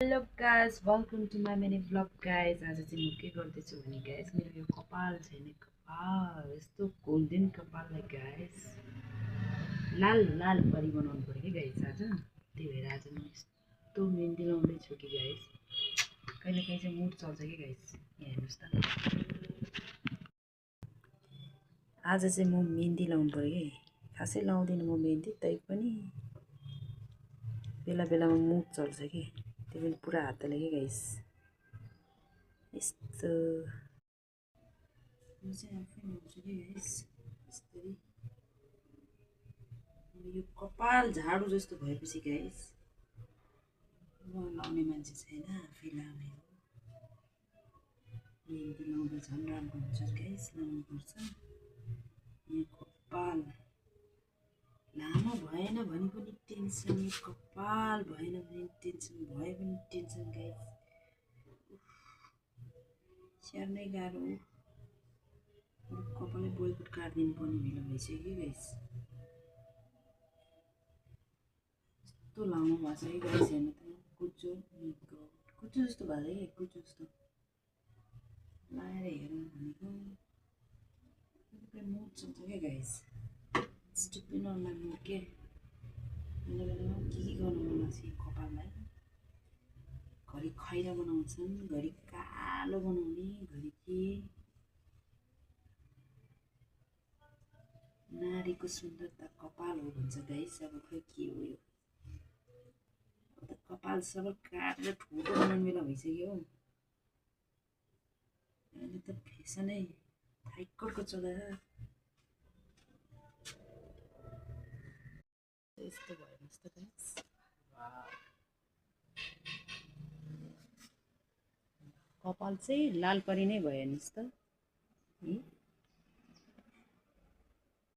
Hello guys, welcome to my mini vlog guys. आज चाहिँ म के गर्दैछु भने गाइस, मेरो यो कपाल छ नि, कपाल यस्तो गोल्डन कपाललाई गाइस लाल लाल परी बनाउनु पर्यो कि गाइस आज। त्यही भएर आज म यस्तो मेहन्दी लाउँदैछु कि गाइस, कहिले काहीँ चाहिँ मुड चल्छ कि गाइस। यहाँ हेर्नुहोस् त, आज चाहिँ म मेहन्दी लाउनु पर्यो कि। खासै लाउँदिनँ म मेहन्दी, तैपनि बेला बेलामा मुड चल्छ कि, त्यो पनि पुरा हातले के गाइस। यस्तो म चाहिँ आफै लाउँछु कि गाइस। यस्तरी यो कपाल झाडु जस्तो भएपछि गाइस, म लाउने मान्छे छैन, आफै लाउने हो। मेहन्दी लाउँदा झन् राम्रो हुन्छ गाइस, लाउनुपर्छ। यो कपाल लामो भएन भने पनि टेन्सन, यो कपाल भएन भने टेन्सन, भयो भने टेन्सन गाइस। स्याहार्नै गाह्रो हो। कपालै बोयकट काटिदिनु पर्ने बेला भइसक्यो कि गाइस। यस्तो लामो भएको छ कि गाइस, हेर्नु त, कुचो कुचो जस्तो भएको छ कि, कुचो जस्तो लाएर हेरौँ भनेको। मुड चल्छ क्या गाइस, स्टुपिड अनलाइन मुड के। बेला बेलामा के गर्नु मन लाग्छ यो कपाललाई। घरि खैरा बनाउँछन्, घरि कालो बनाउने, घरि के। नारीको सुन्दरता कपाल हो भन्छ गाइस। अब खै के हो यो, अब त कपाल सबै काटेर ठुलो बनाउने बेला भइसक्यो हौ। अहिले त फेसनै थाइक्करको चलाएर यस्तो भयो जस्तो गाइस। कपाल चाहिँ लाल परी नै भयो हेर्नुहोस् त।